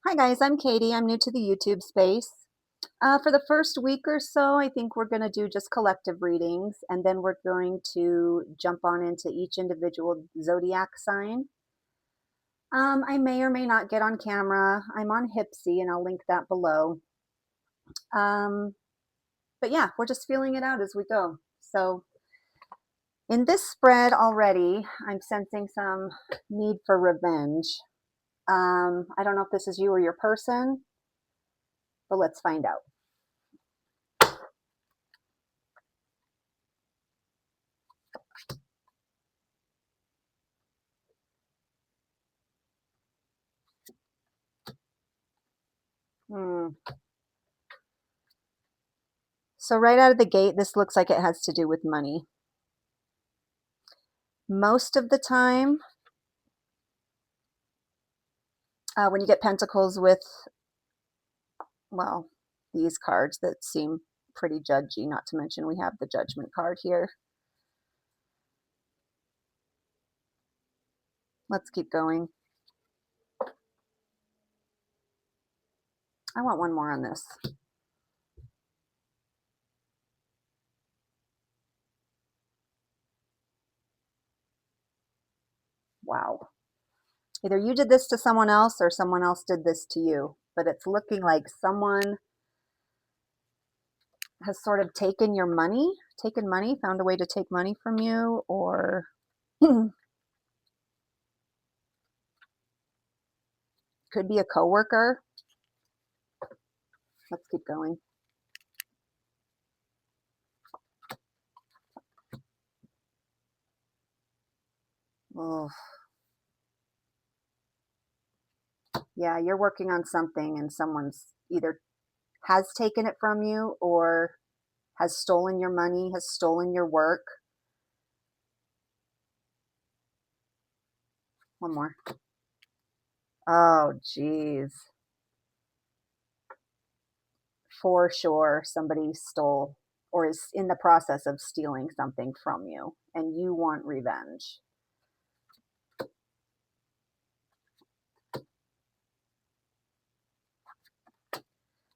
Hi guys, I'm Katie. I'm new to the YouTube space. For the first week or so, I think we're going to do just collective readings, and then we're going to jump on into each individual zodiac sign. I may or may not get on camera. I'm on Hipsy, and I'll link that below. Um, but yeah, we're just feeling it out as we go. So in this spread already, I'm sensing some need for revenge. I don't know if this is you or your person, but let's find out. Hmm. So right out of the gate, this looks like it has to do with money. Most of the time, when you get pentacles with, well, these cards that seem pretty judgy, not to mention we have the judgment card here. Let's keep going. I want one more on this. Wow. Either you did this to someone else or someone else did this to you, but it's looking like someone has sort of taken your money, found a way to take money from you, or could be a coworker. Let's keep going. Oh, yeah, you're working on something and someone's either has taken it from you or has stolen your money, has stolen your work. One more. Oh, geez. For sure, somebody stole or is in the process of stealing something from you, and you want revenge.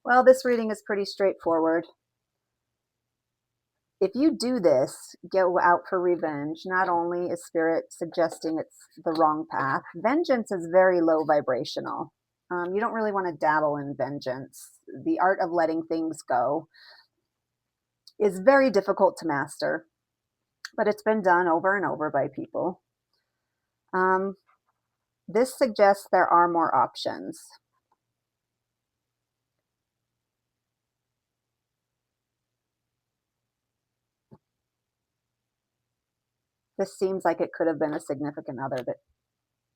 Well, this reading is pretty straightforward. If you do this, go out for revenge, not only is Spirit suggesting it's the wrong path, vengeance is very low vibrational. You don't really want to dabble in vengeance. The art of letting things go is very difficult to master, but it's been done over and over by people. This suggests there are more options. This seems like it could have been a significant other that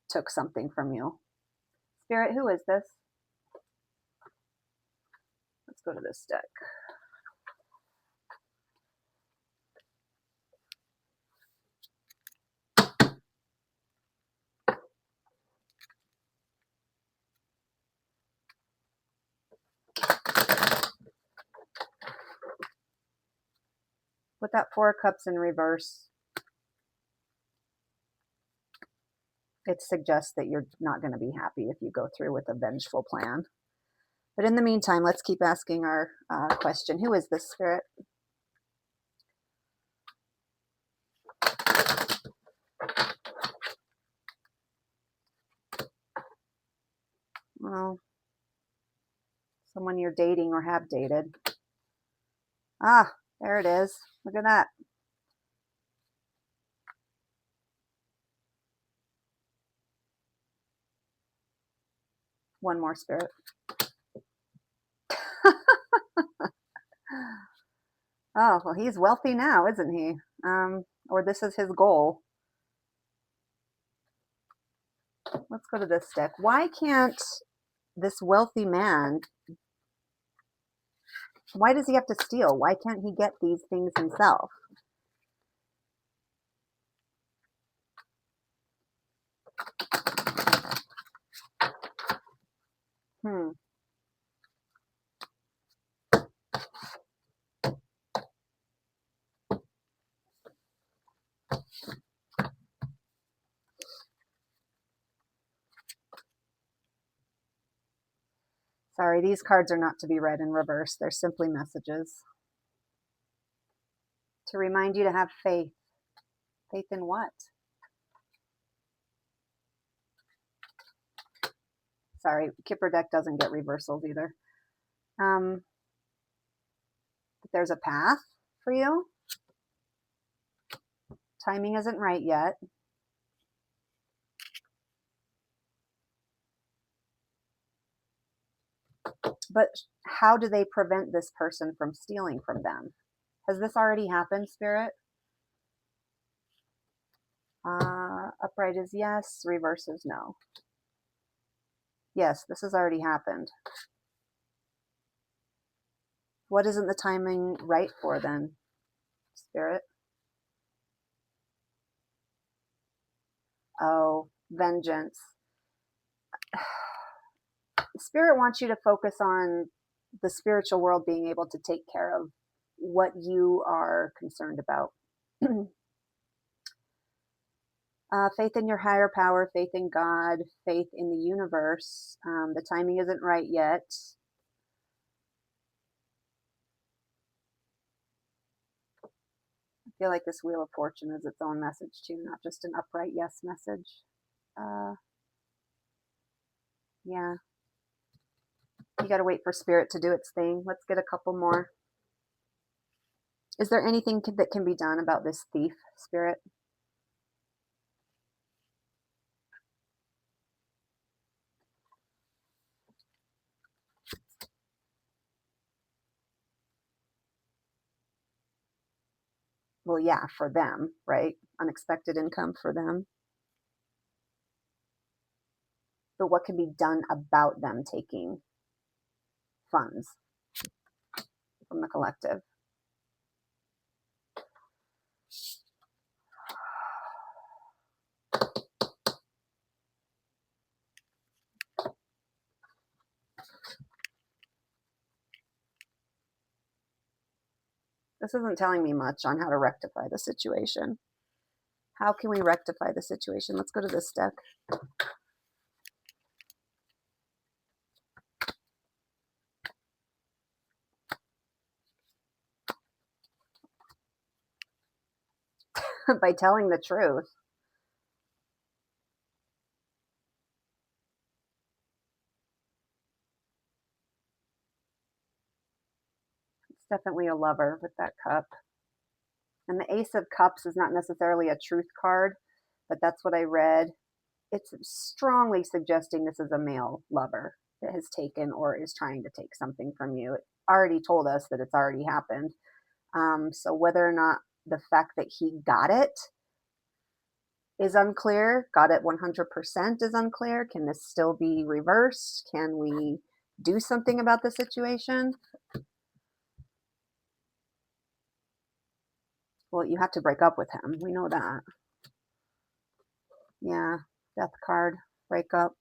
took something from you. Spirit, who is this? Let's go to this deck. With that Four of Cups in reverse, it suggests that you're not going to be happy if you go through with a vengeful plan. But in the meantime, let's keep asking our question. Who is this, Spirit? Well, someone you're dating or have dated. Ah, there it is. Look at that. One more, Spirit. Oh, well, he's wealthy now, isn't he? Or this is his goal. Let's go to this deck. Why can't this wealthy man, why does he have to steal? Why can't he get these things himself? Hmm. Sorry, these cards are not to be read in reverse. They're simply messages to remind you to have faith. Faith in what? Sorry, Kipper deck doesn't get reversals either. But there's a path for you. Timing isn't right yet. But how do they prevent this person from stealing from them? Has this already happened, Spirit? Upright is yes, reverse is no. Yes, this has already happened. What isn't the timing right for then, Spirit? Oh, vengeance. Spirit wants you to focus on the spiritual world being able to take care of what you are concerned about. Faith in your higher power, faith in God, faith in the universe. The timing isn't right yet. I feel like this Wheel of Fortune is its own message too, not just an upright yes message. Yeah. You got to wait for Spirit to do its thing. Let's get a couple more. Is there anything that can be done about this thief, Spirit? Well, yeah, for them, right? Unexpected income for them. But what can be done about them taking funds from the collective? This isn't telling me much on how to rectify the situation. How can we rectify the situation? Let's go to this deck. By telling the truth. It's definitely a lover with that cup. And the Ace of Cups is not necessarily a truth card, but that's what I read. It's strongly suggesting this is a male lover that has taken or is trying to take something from you. It already told us that it's already happened. So whether or not the fact that he got it is unclear, got it 100% is unclear. Can this still be reversed? Can we do something about the situation? Well, you have to break up with him. We know that. Yeah, death card, break up.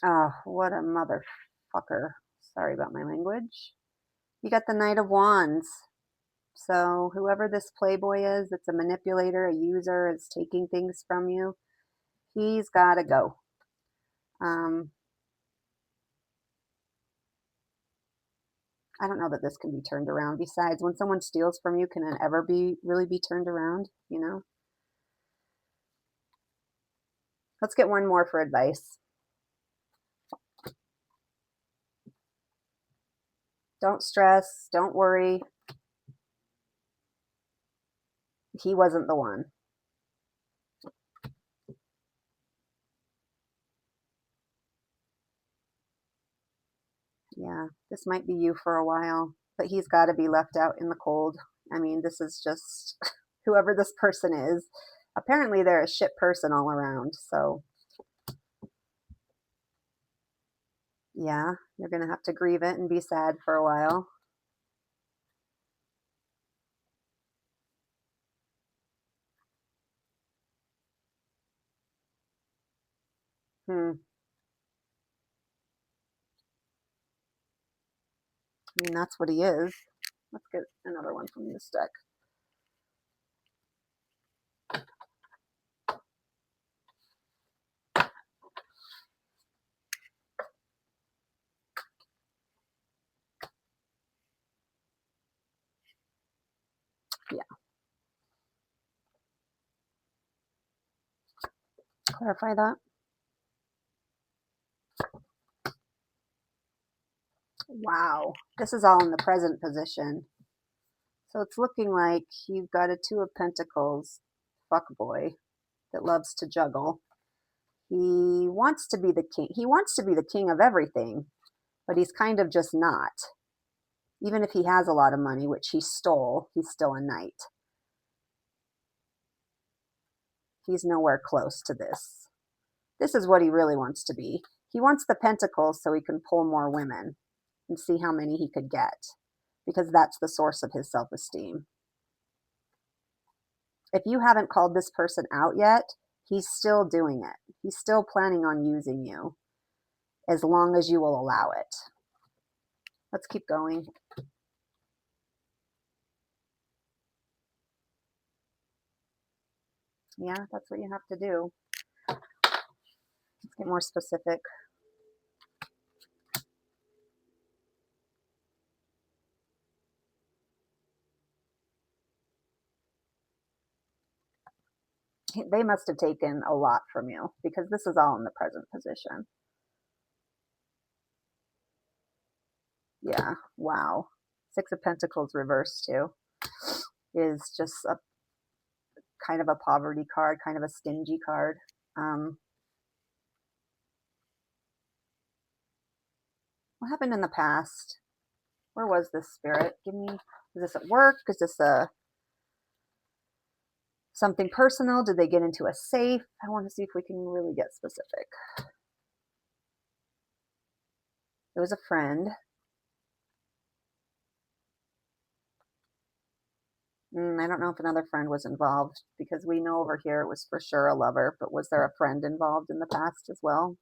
Oh, what a motherfucker. Sorry about my language. You got the Knight of Wands. So whoever this playboy is, it's a manipulator, a user, is taking things from you. He's got to go. I don't know that this can be turned around. Besides, when someone steals from you, can it ever really be turned around? You know? Let's get one more for advice. Don't stress. Don't worry. He wasn't the one. Yeah, this might be you for a while, but he's got to be left out in the cold. I mean, this is just whoever this person is. Apparently, they're a shit person all around. So, yeah, you're going to have to grieve it and be sad for a while. I mean, that's what he is. Let's get another one from this deck. Clarify that. Wow. This is all in the present position. So it's looking like you've got a Two of Pentacles fuckboy that loves to juggle. He wants to be the king. He wants to be the king of everything, but he's kind of just not. Even if he has a lot of money, which he stole, he's still a knight. He's nowhere close to this. This is what he really wants to be. He wants the pentacles so he can pull more women and see how many he could get, because that's the source of his self-esteem. If you haven't called this person out yet, he's still doing it. He's still planning on using you as long as you will allow it. Let's keep going. Yeah, that's what you have to do. Let's get more specific. They must have taken a lot from you, because this is all in the present position. Yeah, wow. Six of Pentacles reversed too is just a kind of a poverty card, kind of a stingy card. What happened in the past? Where was this, Spirit? Give me, is this at work? Is this something personal? Did they get into a safe? I want to see if we can really get specific. It was a friend. I don't know if another friend was involved, because we know over here it was for sure a lover, but was there a friend involved in the past as well?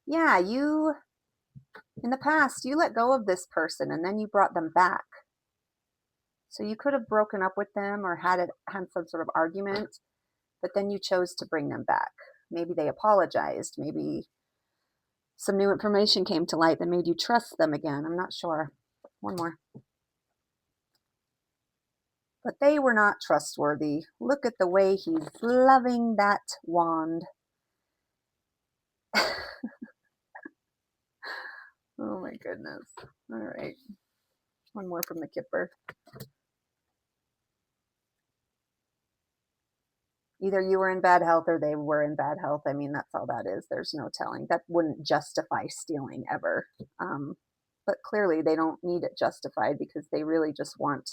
Yeah, in the past, you let go of this person and then you brought them back. So you could have broken up with them or had some sort of argument, but then you chose to bring them back. Maybe they apologized. Maybe some new information came to light that made you trust them again. I'm not sure. One more. But they were not trustworthy. Look at the way he's loving that wand. Oh my goodness. All right. One more from the Kipper. Either you were in bad health or they were in bad health. I mean, that's all that is. There's no telling. That wouldn't justify stealing ever. But clearly they don't need it justified, because they really just want,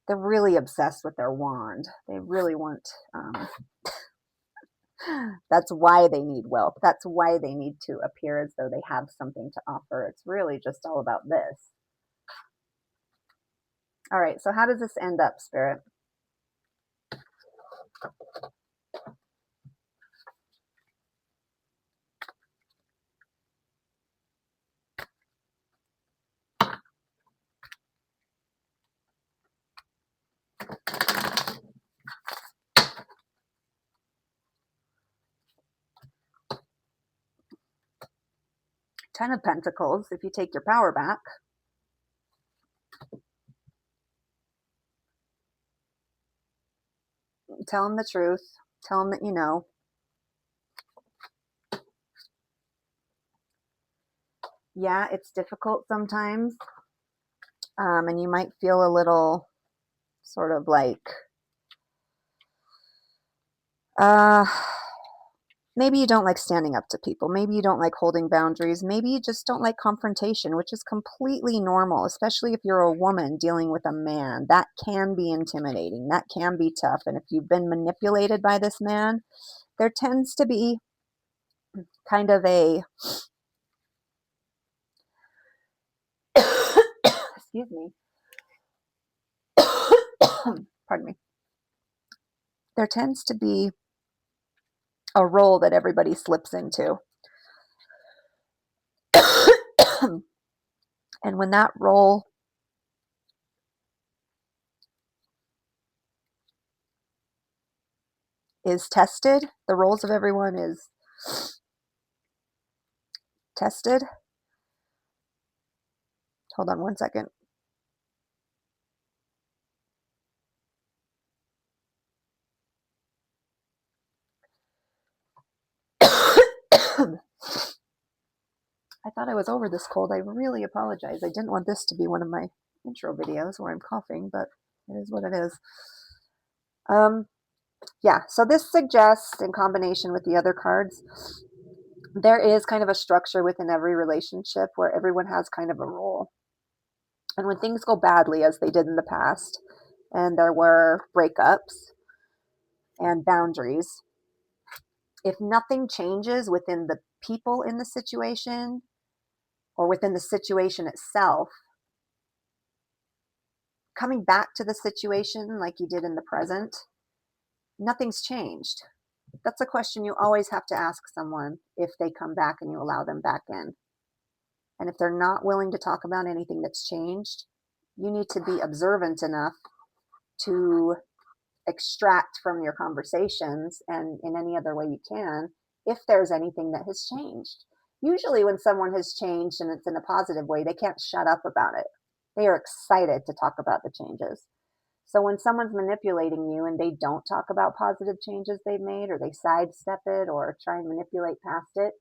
they're really obsessed with their wand. They really want, that's why they need wealth. That's why they need to appear as though they have something to offer. It's really just all about this. All right, so how does this end up, Spirit? Ten of Pentacles, if you take your power back. Tell them the truth. Tell them that you know. Yeah, it's difficult sometimes. And you might feel a little sort of like, maybe you don't like standing up to people. Maybe you don't like holding boundaries. Maybe you just don't like confrontation, which is completely normal, especially if you're a woman dealing with a man. That can be intimidating. That can be tough. And if you've been manipulated by this man, there tends to be kind of a, excuse me, pardon me. There tends to be a role that everybody slips into. And when that role is tested, the roles of everyone is tested. Hold on one second. I thought I was over this cold. I really apologize. I didn't want this to be one of my intro videos where I'm coughing, but it is what it is. Yeah, so this suggests, in combination with the other cards, there is kind of a structure within every relationship where everyone has kind of a role. And when things go badly, as they did in the past, and there were breakups and boundaries, if nothing changes within the people in the situation or within the situation itself, coming back to the situation like you did in the present, nothing's changed. That's a question you always have to ask someone if they come back and you allow them back in. And if they're not willing to talk about anything that's changed, you need to be observant enough to extract from your conversations and in any other way you can if there's anything that has changed. Usually, when someone has changed and it's in a positive way, they can't shut up about it. They are excited to talk about the changes. So when someone's manipulating you and they don't talk about positive changes they've made, or they sidestep it or try and manipulate past it,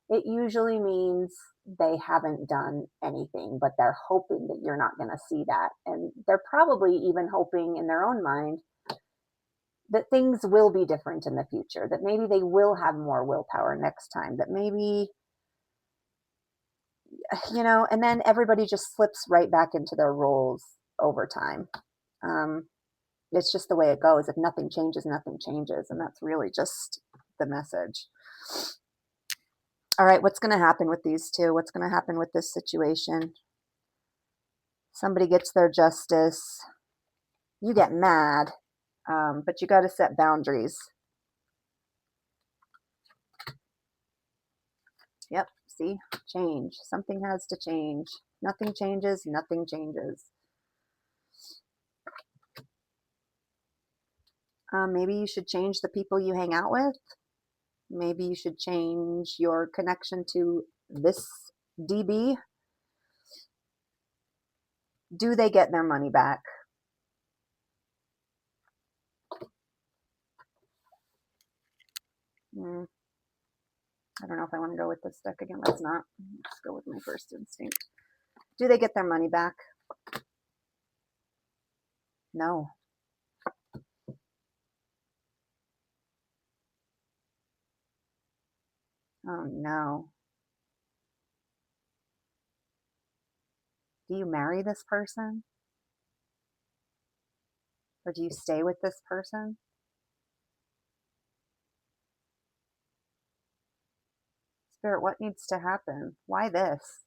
it usually means they haven't done anything, but they're hoping that you're not going to see that. And they're probably even hoping in their own mind that things will be different in the future, that maybe they will have more willpower next time, that maybe, and then everybody just slips right back into their roles over time. It's just the way it goes. If nothing changes, nothing changes. And that's really just the message. All right, what's going to happen with these two? What's going to happen with this situation? Somebody gets their justice. You get mad, but you got to set boundaries. Yep, see? Change. Something has to change. Nothing changes, nothing changes. Maybe you should change the people you hang out with. Maybe you should change your connection to this DB. Do they get their money back? I don't know if I want to go with this deck again. Let's not. Let's go with my first instinct. Do they get their money back? No. Oh, no. Do you marry this person? Or do you stay with this person? Spirit, what needs to happen? Why this?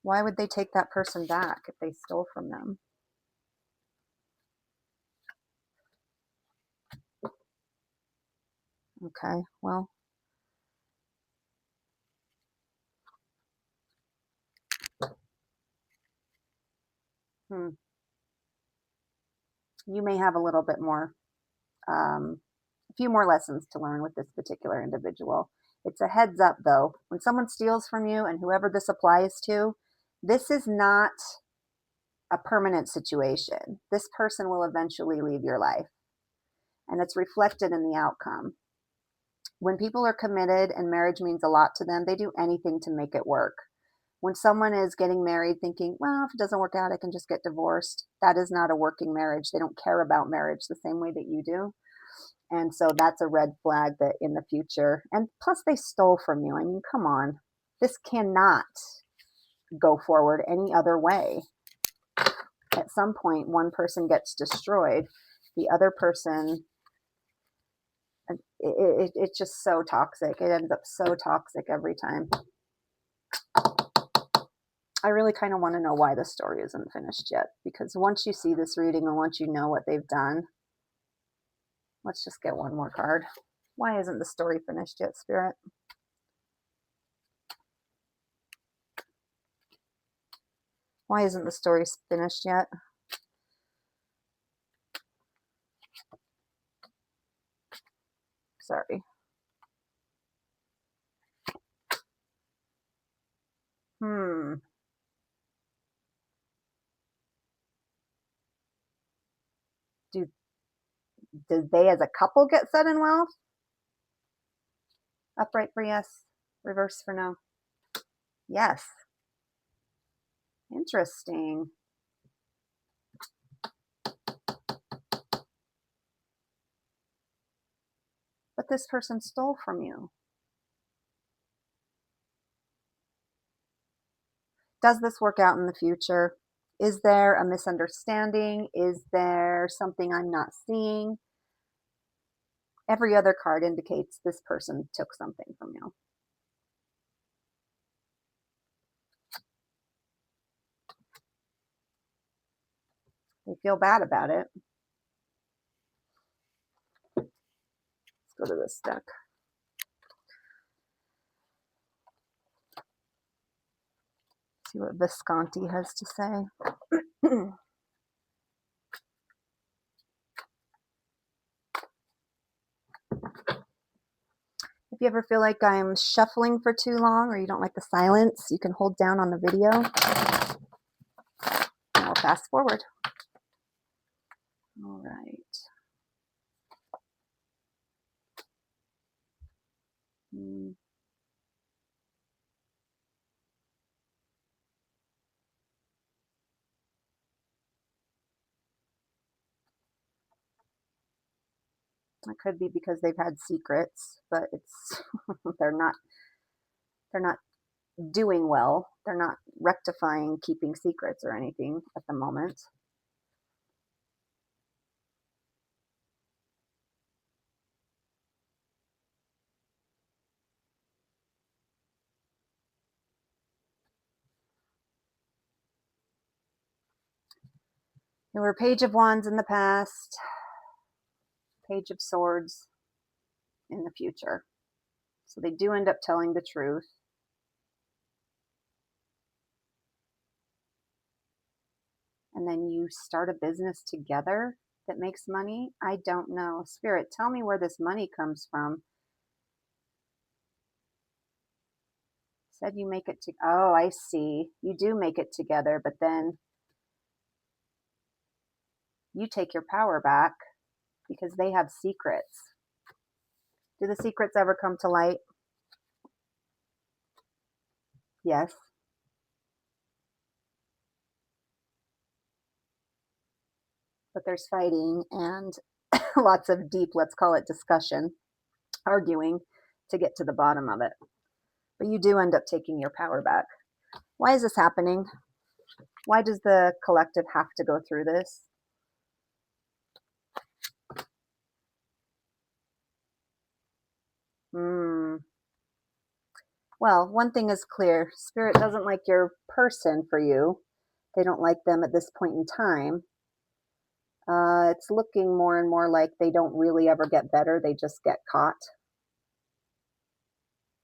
Why would they take that person back if they stole from them? Okay, well. You may have a little bit more, a few more lessons to learn with this particular individual. It's a heads up, though. When someone steals from you, and whoever this applies to, this is not a permanent situation. This person will eventually leave your life, and it's reflected in the outcome. When people are committed and marriage means a lot to them, they do anything to make it work. When someone is getting married thinking, well, if it doesn't work out, I can just get divorced, that is not a working marriage. They don't care about marriage the same way that you do. And so that's a red flag that in the future, and plus they stole from you. I mean, come on. This cannot go forward any other way. At some point, one person gets destroyed. The other person, it's just so toxic. It ends up so toxic every time. I really kind of want to know why the story isn't finished yet, because once you see this reading and once you know what they've done, let's just get one more card. Why isn't the story finished yet, Spirit? Why isn't the story finished yet? Sorry. Do they as a couple get sudden wealth? Upright for yes, reverse for no. Yes. Interesting. But this person stole from you. Does this work out in the future? Is there a misunderstanding? Is there something I'm not seeing? Every other card indicates this person took something from you. They feel bad about it. Let's go to this deck. See what Visconti has to say. If you ever feel like I'm shuffling for too long or you don't like the silence, you can hold down on the video. And we'll fast forward. All right. It could be because they've had secrets, but it's they're not doing well. They're not rectifying keeping secrets or anything at the moment. They were Page of Wands in the past, Page of Swords in the future. So they do end up telling the truth. And then you start a business together that makes money. I don't know. Spirit, tell me where this money comes from. Said you make it to, oh, I see. You do make it together, but then you take your power back because they have secrets. Do the secrets ever come to light? Yes. But there's fighting and lots of deep, let's call it discussion, arguing to get to the bottom of it. But you do end up taking your power back. Why is this happening? Why does the collective have to go through this? Well, one thing is clear. Spirit doesn't like your person for you. They don't like them at this point in time. It's looking more and more like they don't really ever get better. They just get caught.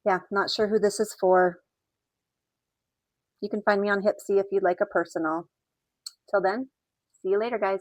Yeah, not sure who this is for. You can find me on Hipsy if you'd like a personal. Till then, see you later, guys.